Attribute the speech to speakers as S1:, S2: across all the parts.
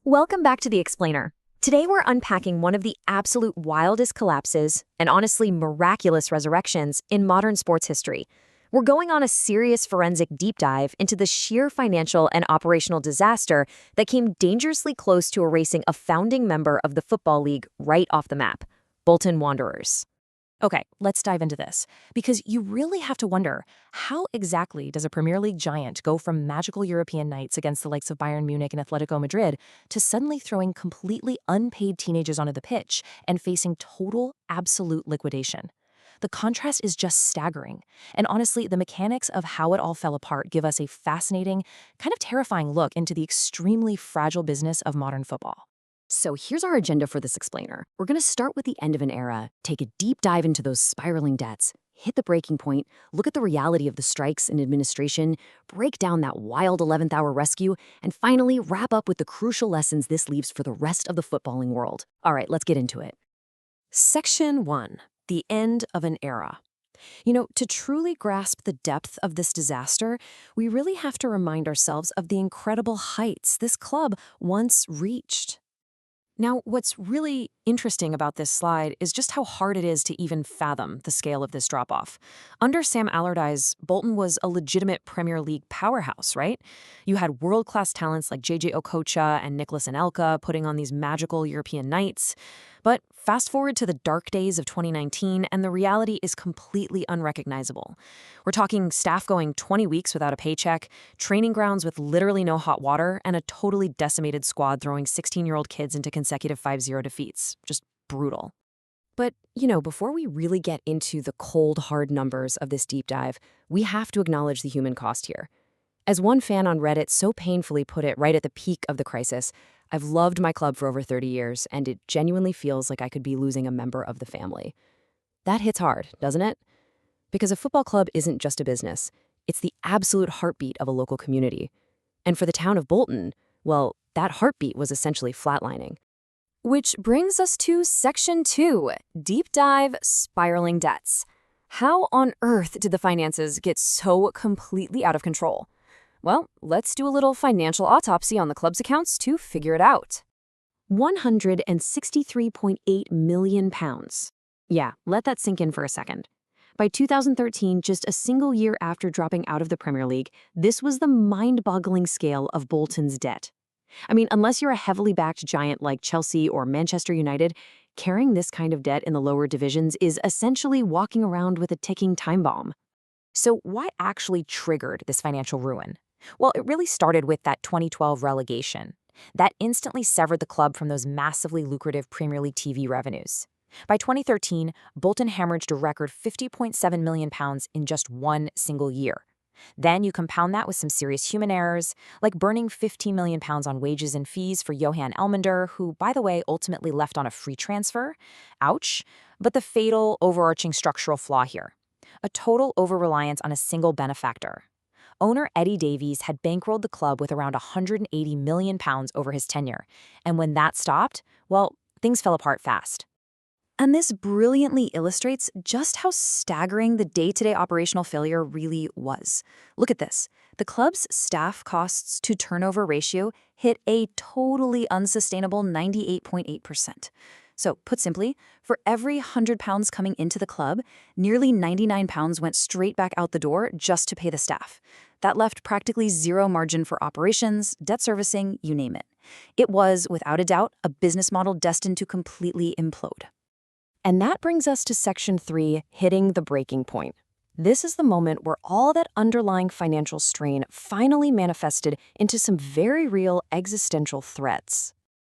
S1: Welcome back to The Explainer. Today we're unpacking one of the absolute wildest collapses and honestly miraculous resurrections in modern sports history. We're going on a serious forensic deep dive into the sheer financial and operational disaster that came dangerously close to erasing a founding member of the Football League right off the map, Bolton Wanderers.
S2: Okay, let's dive into this, because you really have to wonder, how exactly does a Premier League giant go from magical European nights against the likes of Bayern Munich and Atletico Madrid to suddenly throwing completely unpaid teenagers onto the pitch and facing total, absolute liquidation? The contrast is just staggering, and honestly, the mechanics of how it all fell apart give us a fascinating, kind of terrifying look into the extremely fragile business of modern football.
S1: So here's our agenda for this explainer. We're going to start with the end of an era, take a deep dive into those spiraling debts, hit the breaking point, look at the reality of the strikes and administration, break down that wild 11th hour rescue, and finally wrap up with the crucial lessons this leaves for the rest of the footballing world. All right, let's get into it.
S2: Section 1. The end of an era. To truly grasp the depth of this disaster, we really have to remind ourselves of the incredible heights this club once reached. Now, what's really interesting about this slide is just how hard it is to even fathom the scale of this drop-off. Under Sam Allardyce, Bolton was a legitimate Premier League powerhouse, right? You had world-class talents like Jay-Jay Okocha and Nicolas Anelka putting on these magical European nights. But fast forward to the dark days of 2019, and the reality is completely unrecognizable. We're talking staff going 20 weeks without a paycheck, training grounds with literally no hot water, and a totally decimated squad throwing 16-year-old kids into consecutive 5-0 defeats. Just brutal.
S1: But, before we really get into the cold, hard numbers of this deep dive, we have to acknowledge the human cost here. As one fan on Reddit so painfully put it right at the peak of the crisis, I've loved my club for over 30 years, and it genuinely feels like I could be losing a member of the family. That hits hard, doesn't it? Because a football club isn't just a business. It's the absolute heartbeat of a local community. And for the town of Bolton, well, that heartbeat was essentially flatlining. Which brings us to Section 2, Deep Dive Spiraling Debts. How on earth did the finances get so completely out of control? Well, let's do a little financial autopsy on the club's accounts to figure it out. £163.8 million. Yeah, let that sink in for a second. By 2013, just a single year after dropping out of the Premier League, this was the mind-boggling scale of Bolton's debt. I mean, unless you're a heavily backed giant like Chelsea or Manchester United, carrying this kind of debt in the lower divisions is essentially walking around with a ticking time bomb.
S2: So what actually triggered this financial ruin? Well, it really started with that 2012 relegation. That instantly severed the club from those massively lucrative Premier League TV revenues. By 2013, Bolton hemorrhaged a record £50.7 million in just one single year. Then you compound that with some serious human errors, like burning £15 million on wages and fees for Johan Elmander, who, by the way, ultimately left on a free transfer. Ouch. But the fatal, overarching structural flaw here: a total over-reliance on a single benefactor. Owner Eddie Davies had bankrolled the club with around £180 million over his tenure, and when that stopped, well, things fell apart fast.
S1: And this brilliantly illustrates just how staggering the day-to-day operational failure really was. Look at this. The club's staff costs to turnover ratio hit a totally unsustainable 98.8%. So, put simply, for every £100 coming into the club, nearly £99 went straight back out the door just to pay the staff. That left practically zero margin for operations, debt servicing, you name it. It was, without a doubt, a business model destined to completely implode. And that brings us to Section 3, hitting the breaking point. This is the moment where all that underlying financial strain finally manifested into some very real existential threats.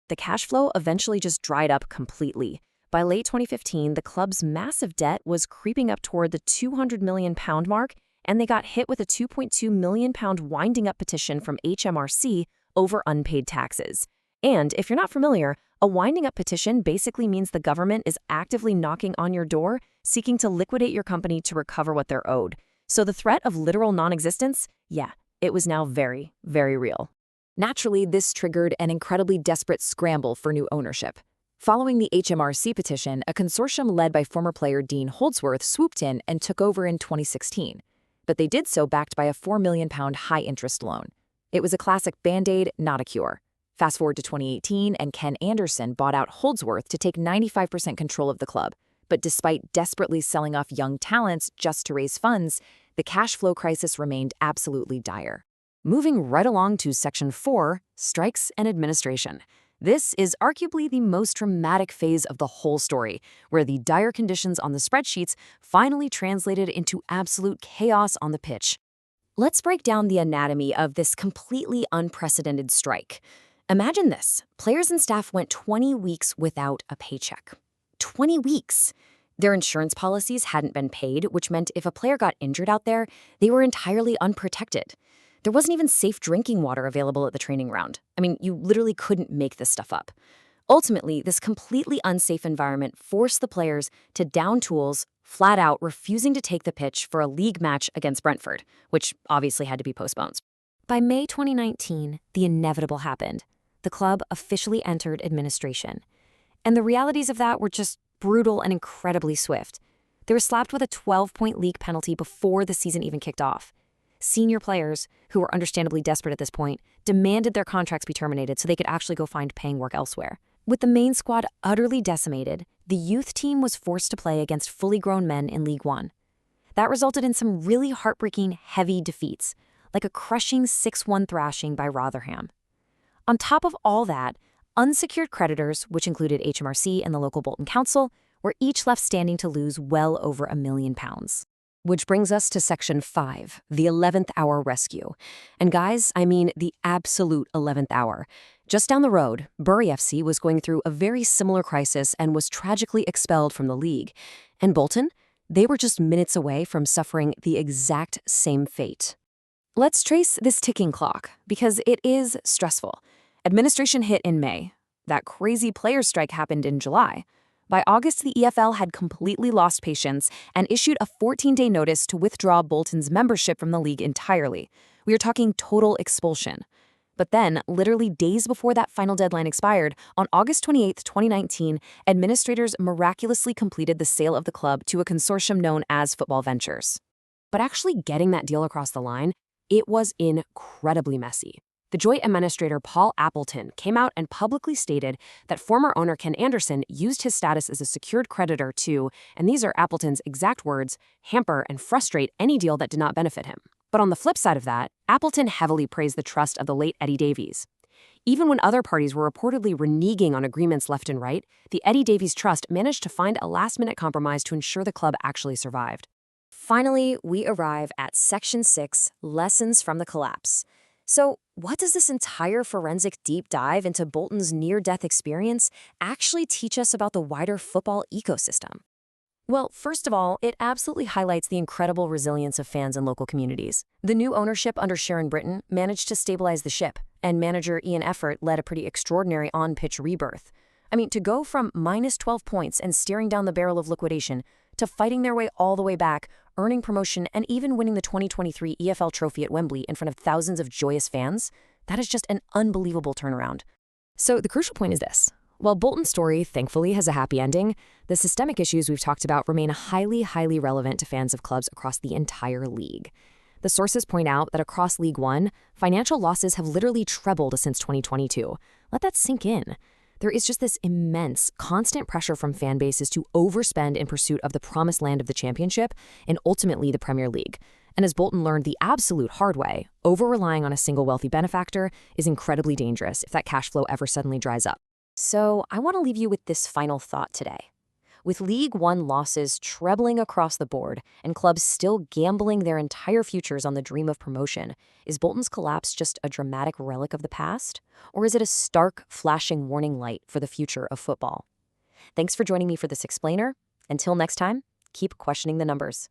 S1: The cash flow eventually just dried up completely. By late 2015, the club's massive debt was creeping up toward the £200 million mark, and they got hit with a £2.2 million winding up petition from HMRC over unpaid taxes. And if you're not familiar, a winding up petition basically means the government is actively knocking on your door, seeking to liquidate your company to recover what they're owed. So the threat of literal non-existence, yeah, it was now very, very real. Naturally, this triggered an incredibly desperate scramble for new ownership. Following the HMRC petition, a consortium led by former player Dean Holdsworth swooped in and took over in 2016. But they did so backed by a £4 million high-interest loan. It was a classic Band-Aid, not a cure. Fast forward to 2018, and Ken Anderson bought out Holdsworth to take 95% control of the club. But despite desperately selling off young talents just to raise funds, the cash flow crisis remained absolutely dire. Moving right along to Section 4, Strikes and Administration. This is arguably the most dramatic phase of the whole story, where the dire conditions on the spreadsheets finally translated into absolute chaos on the pitch. Let's break down the anatomy of this completely unprecedented strike. Imagine this. Players and staff went 20 weeks without a paycheck. 20 weeks! Their insurance policies hadn't been paid, which meant if a player got injured out there, they were entirely unprotected. There wasn't even safe drinking water available at the training ground. I mean, you literally couldn't make this stuff up. Ultimately, this completely unsafe environment forced the players to down tools, flat out refusing to take the pitch for a league match against Brentford, which obviously had to be postponed. By May 2019, the inevitable happened. The club officially entered administration. And the realities of that were just brutal and incredibly swift. They were slapped with a 12-point league penalty before the season even kicked off. Senior players, who were understandably desperate at this point, demanded their contracts be terminated so they could actually go find paying work elsewhere. With the main squad utterly decimated, the youth team was forced to play against fully grown men in League One. That resulted in some really heartbreaking, heavy defeats, like a crushing 6-1 thrashing by Rotherham. On top of all that, unsecured creditors, which included HMRC and the local Bolton Council, were each left standing to lose well over £1 million. Which brings us to Section 5, the 11th hour rescue. And guys, I mean the absolute 11th hour. Just down the road, Bury FC was going through a very similar crisis and was tragically expelled from the league. And Bolton? They were just minutes away from suffering the exact same fate. Let's trace this ticking clock, because it is stressful. Administration hit in May. That crazy players' strike happened in July. By August, the EFL had completely lost patience and issued a 14-day notice to withdraw Bolton's membership from the league entirely. We are talking total expulsion. But then, literally days before that final deadline expired, on August 28, 2019, administrators miraculously completed the sale of the club to a consortium known as Football Ventures. But actually getting that deal across the line, it was incredibly messy. The joint administrator Paul Appleton came out and publicly stated that former owner Ken Anderson used his status as a secured creditor to, and these are Appleton's exact words, hamper and frustrate any deal that did not benefit him. But on the flip side of that, Appleton heavily praised the trust of the late Eddie Davies. Even when other parties were reportedly reneging on agreements left and right, the Eddie Davies Trust managed to find a last-minute compromise to ensure the club actually survived. Finally, we arrive at Section 6, Lessons from the Collapse. So, what does this entire forensic deep dive into Bolton's near-death experience actually teach us about the wider football ecosystem? Well, first of all, it absolutely highlights the incredible resilience of fans and local communities. The new ownership under Sharon Britton managed to stabilize the ship, and manager Ian Effort led a pretty extraordinary on-pitch rebirth. I mean, to go from minus 12 points and staring down the barrel of liquidation to fighting their way all the way back, earning promotion, and even winning the 2023 EFL trophy at Wembley in front of thousands of joyous fans, that is just an unbelievable turnaround. So the crucial point is this. While Bolton's story, thankfully, has a happy ending, the systemic issues we've talked about remain highly, highly relevant to fans of clubs across the entire league. The sources point out that across League One, financial losses have literally trebled since 2022. Let that sink in. There is just this immense, constant pressure from fan bases to overspend in pursuit of the promised land of the championship and ultimately the Premier League. And as Bolton learned the absolute hard way, over-relying on a single wealthy benefactor is incredibly dangerous if that cash flow ever suddenly dries up. So I want to leave you with this final thought today. With League One losses trebling across the board and clubs still gambling their entire futures on the dream of promotion, is Bolton's collapse just a dramatic relic of the past? Or is it a stark, flashing warning light for the future of football? Thanks for joining me for this explainer. Until next time, keep questioning the numbers.